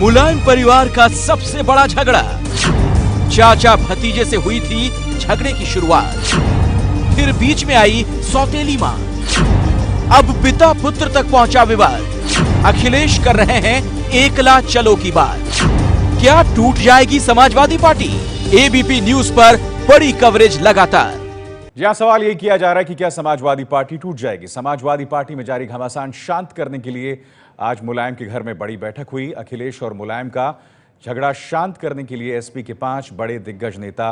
मुलायम परिवार का सबसे बड़ा झगड़ा। चाचा भतीजे से हुई थी झगड़े की शुरुआत, फिर बीच में आई सौतेली मां, अब पिता पुत्र तक पहुंचा विवाद। अखिलेश कर रहे हैं एकला चलो की बात। क्या टूट जाएगी समाजवादी पार्टी? एबीपी न्यूज पर बड़ी कवरेज लगातार। यहां सवाल यह किया जा रहा है कि क्या समाजवादी पार्टी टूट जाएगी। समाजवादी पार्टी में जारी घमासान शांत करने के लिए आज मुलायम के घर में बड़ी बैठक हुई। अखिलेश और मुलायम का झगड़ा शांत करने के लिए एसपी के 5 बड़े दिग्गज नेता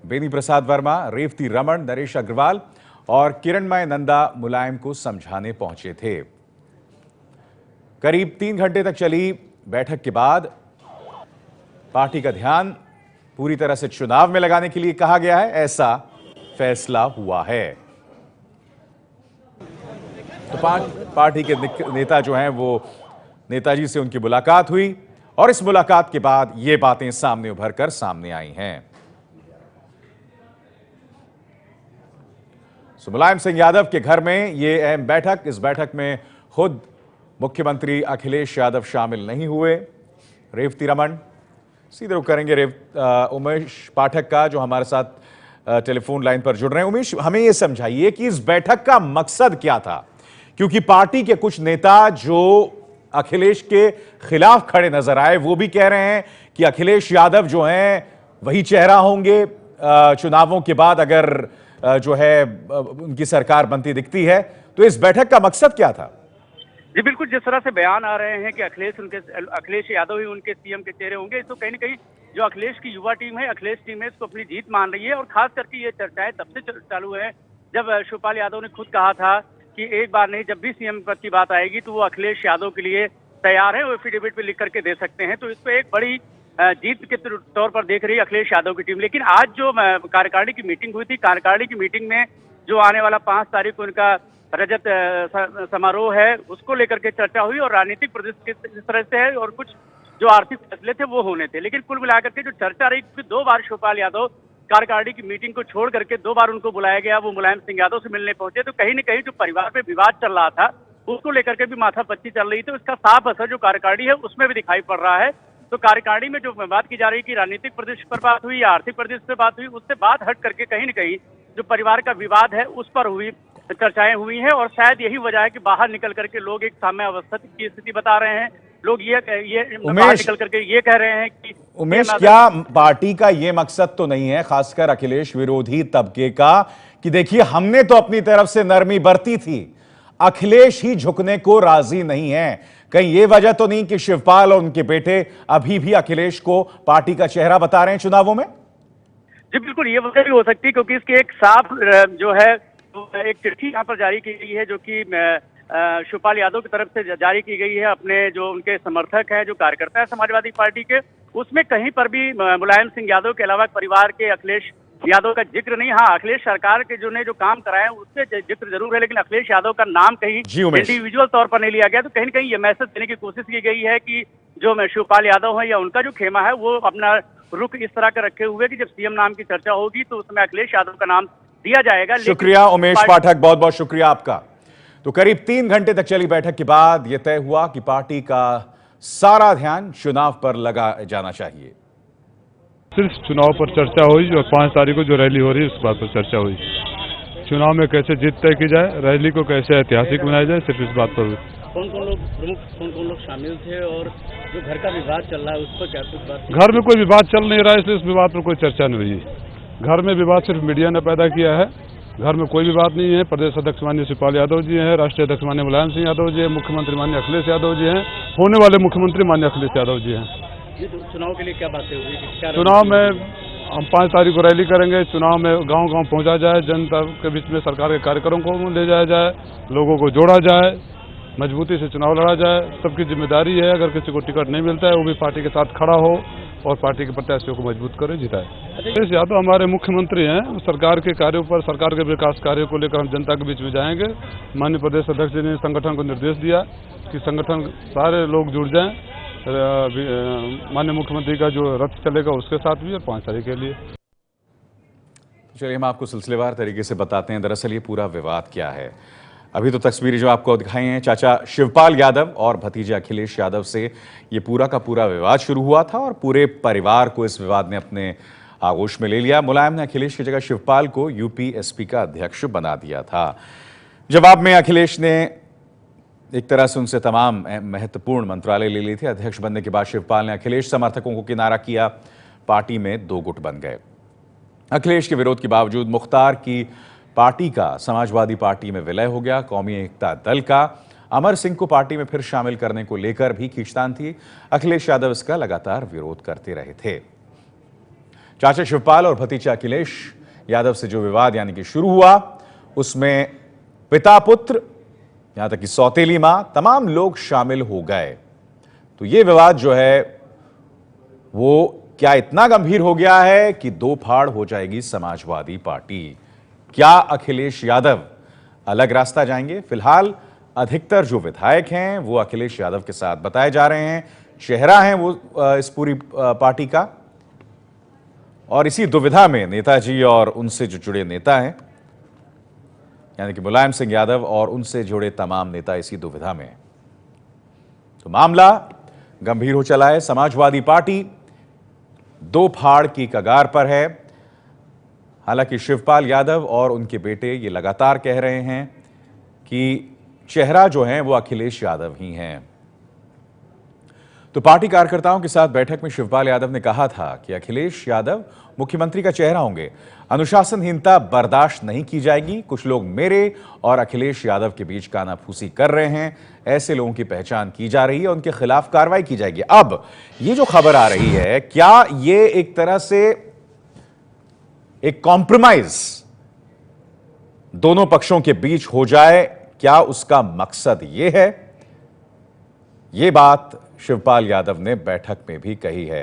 बेनी प्रसाद वर्मा, रेवती रमन, नरेश अग्रवाल और किरणमय नंदा मुलायम को समझाने पहुंचे थे। करीब 3 घंटे तक चली बैठक के बाद पार्टी का ध्यान पूरी तरह से चुनाव में लगाने के लिए कहा गया है, ऐसा फैसला हुआ है। तो पार्टी के नेता जो हैं वो नेताजी से उनकी मुलाकात हुई और इस मुलाकात के बाद ये बातें सामने उभर कर सामने आई हैं। मुलायम सिंह यादव के घर में ये अहम बैठक, इस बैठक में खुद मुख्यमंत्री अखिलेश यादव शामिल नहीं हुए। रेवती रमन, सीधे रुख करेंगे उमेश पाठक का जो हमारे साथ टेलीफोन लाइन पर जुड़ रहे हैं। उमेश, हमें यह समझाइए कि इस बैठक का मकसद क्या था, क्योंकि पार्टी के कुछ नेता जो अखिलेश के खिलाफ खड़े नजर आए वो भी कह रहे हैं कि अखिलेश यादव जो हैं वही चेहरा होंगे चुनावों के बाद अगर जो है उनकी सरकार बनती दिखती है। तो इस बैठक का मकसद क्या था? जी बिल्कुल, जिस तरह से बयान आ रहे हैं कि अखिलेश यादव ही उनके सीएम के चेहरे होंगे, तो कहीं ना कहीं जो अखिलेश की युवा टीम है, अखिलेश टीम है, इसको अपनी जीत मान रही है। और खास करके ये चर्चाएं तब से चालू है जब शिवपाल यादव ने खुद कहा था कि एक बार नहीं, जब भी सीएम पद की बात आएगी तो वो अखिलेश यादव के लिए तैयार है, वो एफिडेविट पे लिख करके दे सकते हैं। तो इसको एक बड़ी जीत के तौर पर देख रही है अखिलेश यादव की टीम। लेकिन आज जो कार्यकारिणी की मीटिंग हुई थी, कार्यकारिणी की मीटिंग में जो आने वाला 5 तारीख को उनका रजत समारोह है, उसको लेकर के चर्चा हुई और राजनीतिक परिदृश्य किस तरह से है और कुछ जो आर्थिक फैसले थे वो होने थे। लेकिन कुल मिलाकर के जो चर्चा रही, क्योंकि 2 बार शिवपाल यादव कार्यकारिणी की मीटिंग को छोड़ करके 2 बार उनको बुलाया गया, वो मुलायम सिंह यादव से मिलने पहुंचे, तो कहीं न कहीं जो परिवार पे विवाद चल रहा था उसको लेकर के भी माथापच्ची चल रही थी। उसका साफ असर जो कार्यकारिणी है उसमें भी दिखाई पड़ रहा है। तो कार्यकारिणी में जो बात की जा रही है कि राजनीतिक परिदृश्य पर बात हुई या आर्थिक परिदृश्य पर बात हुई, उससे बात हट करके कहीं न कहीं जो परिवार का विवाद है उस पर हुई चर्चाएं हुई हैं। और शायद यही वजह है कि बाहर निकल करके लोग एक साम्यावस्था की स्थिति बता रहे हैं। लोग ये बाहर निकल करके ये कह रहे हैं कि उमेश, क्या पार्टी का ये मकसद तो नहीं है, खासकर अखिलेश विरोधी तबके का, कि देखिए हमने तो अपनी तरफ से नरमी बरती थी, अखिलेश ही झुकने को राजी नहीं है? कहीं ये वजह तो नहीं कि शिवपाल और उनके बेटे अभी भी अखिलेश को पार्टी का चेहरा बता रहे हैं चुनावों में? जी बिल्कुल, ये वजह भी हो सकती है, क्योंकि इसकी एक साफ जो है एक चिट्ठी यहाँ पर जारी की गई है जो कि शिवपाल यादव की तरफ से जारी की गई है अपने जो उनके समर्थक हैं, जो कार्यकर्ता है समाजवादी पार्टी के। उसमें कहीं पर भी मुलायम सिंह यादव के अलावा परिवार के अखिलेश यादव का जिक्र नहीं। हाँ, अखिलेश सरकार के जो काम कराए उससे जिक्र जरूर है, लेकिन अखिलेश यादव का नाम कहीं इंडिविजुअल तौर पर नहीं लिया गया। तो कहीं न कहीं ये मैसेज देने की कोशिश की गई है कि जो शिवपाल यादव है या उनका जो खेमा है वो अपना रुख इस तरह का रखे हुए कि जब सीएम नाम की चर्चा होगी तो उसमें अखिलेश यादव का नाम दिया जाएगा। शुक्रिया उमेश पाठक, बहुत बहुत शुक्रिया आपका। तो करीब 3 घंटे तक चली बैठक के बाद यह तय हुआ कि पार्टी का सारा ध्यान चुनाव पर लगा जाना चाहिए। सिर्फ चुनाव पर चर्चा हुई, जो 5 तारीख को जो रैली हो रही है उस बात पर चर्चा हुई। चुनाव में कैसे जीत तय की जाए, रैली को कैसे ऐतिहासिक बनाया जाए, सिर्फ इस बात पर हुई। कौन कौन लोग शामिल थे और जो घर का विवाद चल रहा है उस पर क्या कुछ बात? घर में कोई विवाद चल नहीं रहा है, इसलिए उस विवाद पर कोई चर्चा नहीं हुई। घर में विवाद सिर्फ मीडिया ने पैदा किया है, घर में कोई विवाद नहीं है। प्रदेश अध्यक्ष माननीय शिवपाल यादव जी हैं, राष्ट्रीय अध्यक्ष माननीय मुलायम सिंह यादव जी हैं, मुख्यमंत्री माननीय अखिलेश यादव जी हैं, होने वाले मुख्यमंत्री माननीय अखिलेश यादव जी हैं। ये चुनाव के लिए क्या बातें हुई? चुनाव में हम 5 तारीख को रैली करेंगे, चुनाव में गांव-गांव पहुंचा जाए, जनता के बीच में सरकार के कार्यक्रमों को ले जाया जाए, लोगों को जोड़ा जाए, मजबूती से चुनाव लड़ा जाए। सबकी जिम्मेदारी है, अगर किसी को टिकट नहीं मिलता है वो भी पार्टी के साथ खड़ा हो और पार्टी के प्रत्याशियों को मजबूत करे, जिताए। अखिलेश यादव हमारे मुख्यमंत्री हैं, सरकार के कार्यों पर, सरकार के विकास कार्यों को लेकर हम जनता के बीच में जाएंगे। माननीय प्रदेश अध्यक्ष जी ने संगठन को निर्देश दिया कि संगठन सारे लोग जुड़ जाएं, माननीय मुख्यमंत्री का जो रथ चलेगा उसके साथ भी और 5 तारीख के लिए। चलिए हम आपको सिलसिलेवार तरीके से बताते हैं दरअसल ये पूरा विवाद क्या है। अभी तो तस्वीरें जो आपको दिखाई हैं, चाचा शिवपाल यादव और भतीजे अखिलेश यादव से ये पूरा का पूरा विवाद शुरू हुआ था और पूरे परिवार को इस विवाद ने अपने आगोश में ले लिया। मुलायम ने अखिलेश की जगह शिवपाल को यूपी एसपी का अध्यक्ष बना दिया था। जवाब में अखिलेश ने एक तरह से उनसे तमाम महत्वपूर्ण मंत्रालय ले ली थी। अध्यक्ष बनने के बाद शिवपाल ने अखिलेश समर्थकों को किनारा किया। पार्टी में दो गुट बन गए। अखिलेश के विरोध के बावजूद मुख्तार की पार्टी का समाजवादी पार्टी में विलय हो गया। कौमी एकता दल का अमर सिंह को पार्टी में फिर शामिल करने को लेकर भी खींचतान थी। अखिलेश यादव इसका लगातार विरोध करते रहे थे। चाचा शिवपाल और भतीजा अखिलेश यादव से जो विवाद यानी कि शुरू हुआ, उसमें पिता पुत्र यहां तक कि सौतेली मां तमाम लोग शामिल हो गए। तो यह विवाद जो है वो क्या इतना गंभीर हो गया है कि दो फाड़ हो जाएगी समाजवादी पार्टी। क्या अखिलेश यादव अलग रास्ता जाएंगे? फिलहाल अधिकतर जो विधायक हैं वो अखिलेश यादव के साथ बताए जा रहे हैं। चेहरा है वो इस पूरी पार्टी का। और इसी दुविधा में नेताजी और उनसे जो जुड़े नेता हैं यानी कि मुलायम सिंह यादव और उनसे जुड़े तमाम नेता इसी दुविधा में हैं। तो मामला गंभीर हो चला है। समाजवादी पार्टी दो फाड़ की कगार पर है। हालांकि शिवपाल यादव और उनके बेटे ये लगातार कह रहे हैं कि चेहरा जो है वो अखिलेश यादव ही हैं। तो पार्टी कार्यकर्ताओं के साथ बैठक में शिवपाल यादव ने कहा था कि अखिलेश यादव मुख्यमंत्री का चेहरा होंगे। अनुशासनहीनता बर्दाश्त नहीं की जाएगी। कुछ लोग मेरे और अखिलेश यादव के बीच कानाफूसी कर रहे हैं। ऐसे लोगों की पहचान की जा रही है, उनके खिलाफ कार्रवाई की जाएगी। अब ये जो खबर आ रही है, क्या ये एक तरह से एक कॉम्प्रोमाइज दोनों पक्षों के बीच हो जाए? क्या उसका मकसद ये है? ये बात शिवपाल यादव ने बैठक में भी कही है।